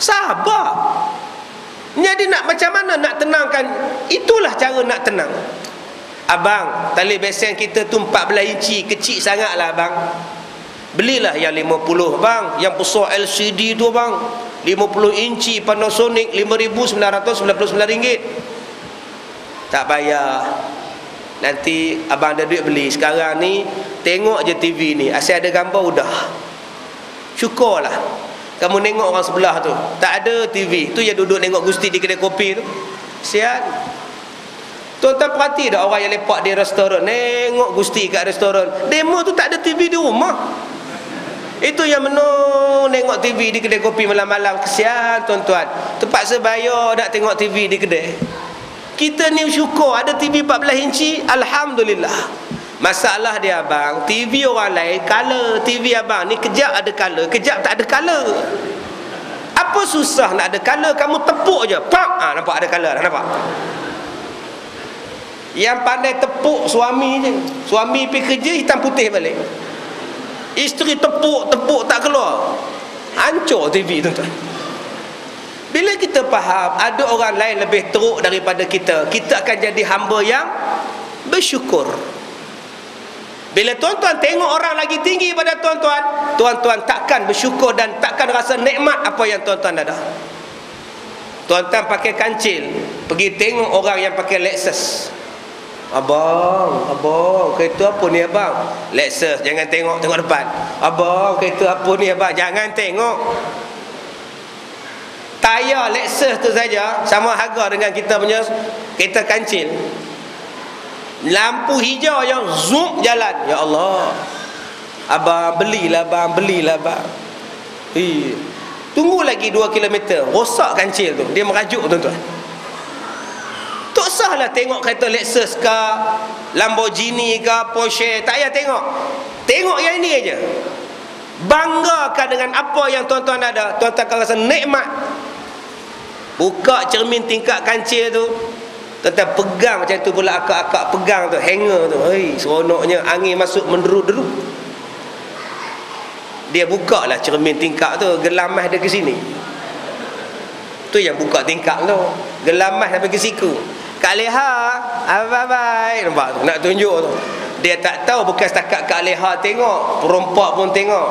Sabar. Jadi nak macam mana nak tenangkan? Itulah cara nak tenang. Abang, tali besen kita tu 14 inci, kecil sangatlah abang. Belilah yang 50 bang, yang besar LCD tu bang, 50 inci Panasonic, RM5,999. Tak payah. Nanti abang ada duit beli. Sekarang ni tengok je TV ni, asyik ada gambar udah. Syukurlah. Kamu tengok orang sebelah tu, tak ada TV, tu yang duduk tengok Gusti di kedai kopi tu. Sian. Tuan-tuan perhati dah orang yang lepak di restoran, tengok Gusti kat restoran. Demo tu tak ada TV di rumah. Itu yang tengok TV di kedai kopi malam-malam. Kesian tuan-tuan, terpaksa bayar nak tengok TV di kedai. Kita ni syukur ada TV 14 inci, alhamdulillah. Masalah dia abang, TV orang lain color, TV abang ni kejap ada color, kejap tak ada color. Apa susah nak ada color? Kamu tepuk je, pak, nampak ada color, nampak? Yang pandai tepuk suami je. Suami pergi kerja hitam putih balik, isteri tepuk tak keluar, hancur TV tu. Bila kita faham ada orang lain lebih teruk daripada kita, kita akan jadi hamba yang bersyukur. Bila tuan-tuan tengok orang lagi tinggi pada tuan-tuan, tuan-tuan takkan bersyukur dan takkan rasa nikmat apa yang tuan-tuan ada. Tuan-tuan pakai kancil, pergi tengok orang yang pakai Lexus. Abang, kereta apa ni abang? Lexus, jangan tengok depan. Abang, kereta apa ni abang? Jangan tengok. Tayar Lexus tu saja sama harga dengan kita punya kereta kancil. Lampu hijau yang zoom jalan. Ya Allah, abang belilah bang. Tunggu lagi 2 km, rosak kancil tu. Dia merajuk tuan-tuan. Tak sahlah tengok kereta Lexus ke, Lamborghini ke, Porsche. Tak payah tengok. Tengok yang ini aja. Banggakan dengan apa yang tuan-tuan ada. Tuan-tuan akan rasa nikmat. Buka cermin tingkap kancil tu, tuan-tuan pegang macam tu pula, akak-akak pegang tu, hanger tu. Seronoknya, angin masuk menderu-deru. Dia buka lah cermin tingkap tu, gelamah dia ke sini. Tu yang buka tingkap tu, gelamah sampai ke siku. Kak Leha, bye-bye, nampak tu, nak tunjuk tu. Dia tak tahu bukan setakat Kak Leha tengok, perompak pun tengok.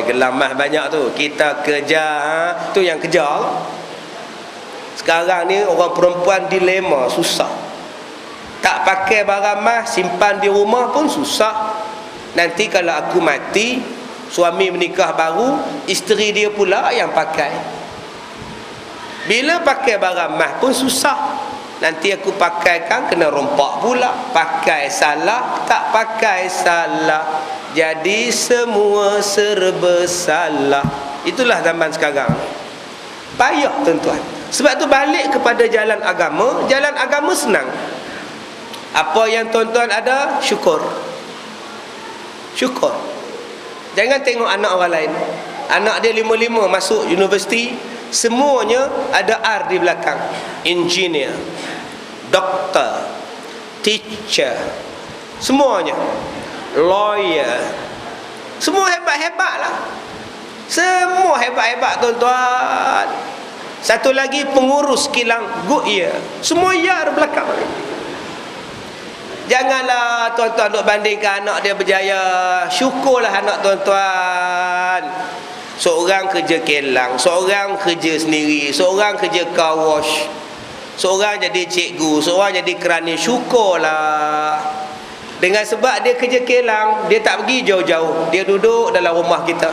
Gelamah banyak tu, kita kejar, tu yang kejar lah. Sekarang ni orang perempuan dilema, susah. Tak pakai barang mas, simpan di rumah pun susah. Nanti kalau aku mati, suami menikah baru, isteri dia pula yang pakai. Bila pakai barang mas pun susah. Nanti aku pakaikan kena rompak pula. Pakai salah, tak pakai salah, jadi semua serba salah. Itulah zaman sekarang. Payah tuan-tuan. Sebab tu balik kepada jalan agama. Jalan agama senang. Apa yang tuan-tuan ada, syukur. Syukur. Jangan tengok anak orang lain. Anak dia 5 masuk universiti, semuanya ada R di belakang. Engineer, doktor, teacher, semuanya, lawyer. Semua hebat-hebat lah. Semua hebat-hebat tuan-tuan. Satu lagi pengurus kilang Goodyear. Semua ya di belakang. Janganlah tuan-tuan duk bandingkan anak dia berjaya. Syukurlah anak tuan-tuan. Seorang kerja kilang, seorang kerja sendiri, seorang kerja car wash, seorang jadi cikgu, seorang jadi kerani. Syukurlah. Dengan sebab dia kerja kilang, dia tak pergi jauh-jauh, dia duduk dalam rumah kita.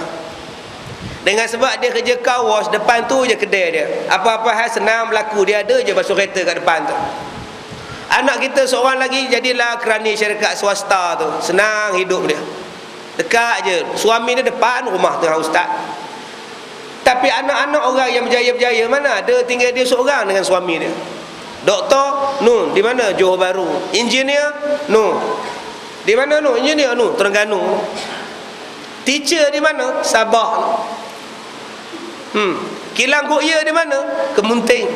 Dengan sebab dia kerja car wash, depan tu je kedai dia. Apa-apa hal senang berlaku, dia ada je basuh kereta kat depan tu. Anak kita seorang lagi jadilah kerani syarikat swasta tu, senang hidup dia, dekat je, suami dia depan rumah tengah ustaz. Tapi anak-anak orang yang berjaya-berjaya, mana ada tinggal dia seorang dengan suami dia. Doktor, di mana? Johor Bahru. Engineer, di mana engineer? Terengganu. Teacher di mana? Sabah. Kilang Goodyear di mana? Kemunting.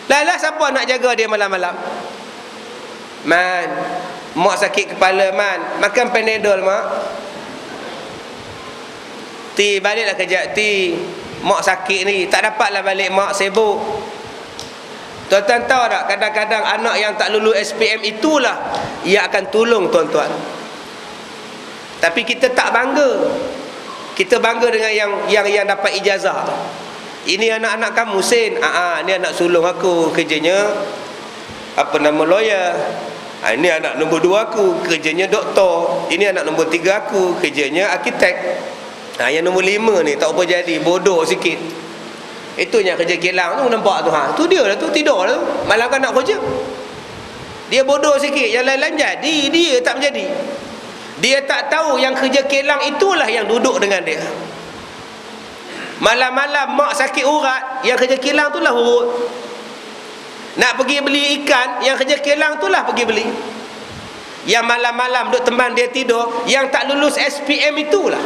Lah siapa nak jaga dia malam-malam? Man, mak sakit kepala man, makan Panadol mak. Ti baliklah kejap ti. mak sakit ni, tak dapatlah balik, mak sibuk. Tuan-tuan tahu tak, kadang-kadang anak yang tak lulus SPM itulah yang akan tolong tuan-tuan. Tapi kita tak bangga. Kita bangga dengan yang dapat ijazah. Ini anak-anak kamu, Sin. Ni anak sulung aku, kerjanya apa nama, lawyer. Ini anak nombor 2 aku, kerjanya doktor. Ini anak nombor 3 aku, kerjanya arkitek. Yang nombor 5 ni tak apa jadi, bodoh sikit. Itu yang kerja kilang tu, nampak tu. Tu dia lah tu, tidur lah tu. Malam kan nak kerja. Dia bodoh sikit, yang lain-lain jadi, dia tak menjadi. Dia tak tahu yang kerja kilang itulah yang duduk dengan dia. Malam-malam mak sakit urat, yang kerja kilang tu lah urut. Nak pergi beli ikan, yang kerja kilang tu lah pergi beli. Yang malam-malam duduk teman dia tidur, yang tak lulus SPM itulah.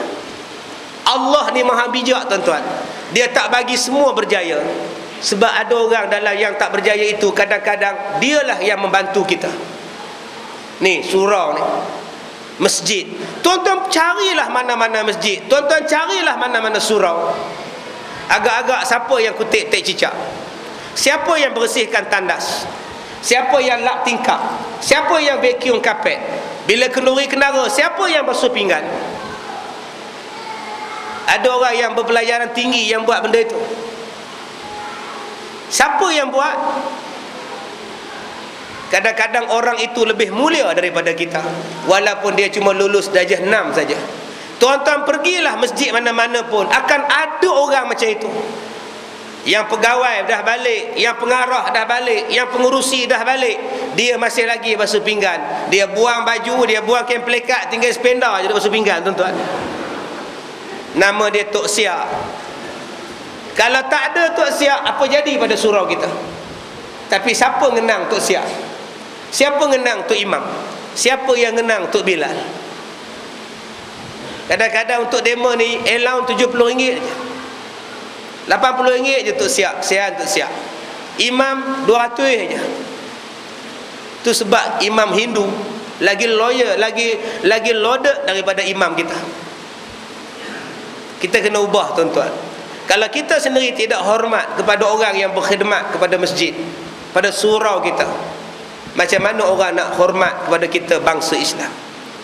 Allah ni maha bijak tuan-tuan. Dia tak bagi semua berjaya. Sebab ada orang dalam yang tak berjaya itu, kadang-kadang dialah yang membantu kita. Ni surau ni, masjid. Tuan-tuan carilah mana-mana masjid, tuan-tuan carilah mana-mana surau. Agak-agak siapa yang kutip tek cicak? Siapa yang bersihkan tandas? Siapa yang lap tingkap? Siapa yang vacuum kapet? Bila kenduri kenara, siapa yang basuh pinggan? Ada orang yang berpelajaran tinggi yang buat benda itu. Siapa yang buat? Kadang-kadang orang itu lebih mulia daripada kita, walaupun dia cuma lulus darjah 6 saja. Tuan-tuan pergilah masjid mana-mana pun, akan ada orang macam itu. Yang pegawai dah balik, yang pengarah dah balik, yang pengurusi dah balik, dia masih lagi basuh pinggan. Dia buang baju, dia buang kain pelekat, tinggal sependa je dia basuh pinggan tuan-tuan. Nama dia Tok Siak. Kalau tak ada Tok Siak, apa jadi pada surau kita? Tapi siapa ngenang Tok Siak? Siapa ngenang Tok Imam? Siapa yang ngenang Tok Bilal? Kadang-kadang untuk demo ni allowance RM70 je, RM80 je Tok Siak, sian Tok Siak. Imam RM200 je. Tu sebab imam Hindu lagi lawyer, lagi loaded daripada imam kita. Kita kena ubah tuan-tuan. Kalau kita sendiri tidak hormat kepada orang yang berkhidmat kepada masjid, pada surau kita, macam mana orang nak hormat kepada kita, bangsa Islam,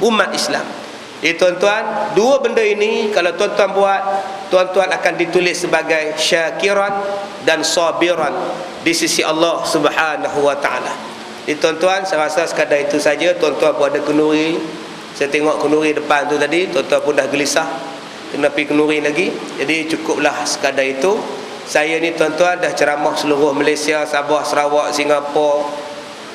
umat Islam? Jadi tuan-tuan, dua benda ini kalau tuan-tuan buat, tuan-tuan akan ditulis sebagai syakiran dan sabiran di sisi Allah Subhanahu wa taala. Jadi tuan-tuan, saya rasa sekadar itu saja. Tuan-tuan pun ada kenduri. Saya tengok kenduri depan tu tadi, tuan-tuan pun dah gelisah kena pergi kenduri lagi. Jadi cukuplah sekadar itu. Saya ni tuan-tuan dah ceramah seluruh Malaysia, Sabah, Sarawak, Singapura.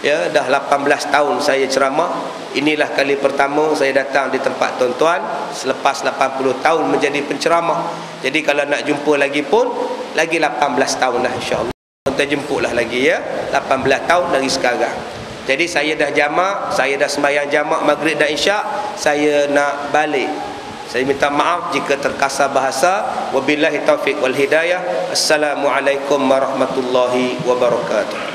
Ya, dah 18 tahun saya ceramah. Inilah kali pertama saya datang di tempat tuan-tuan selepas 80 tahun menjadi penceramah. Jadi kalau nak jumpa lagi pun, lagi 18 tahun lah insya-Allah. Tuan-tuan jemputlah lagi ya, 18 tahun dari sekarang. Jadi saya dah jamak, saya dah sembahyang jamak maghrib dan isyak, saya nak balik. Saya minta maaf jika terkasar bahasa. Wabillahi taufiq wal hidayah. Assalamualaikum warahmatullahi wabarakatuh.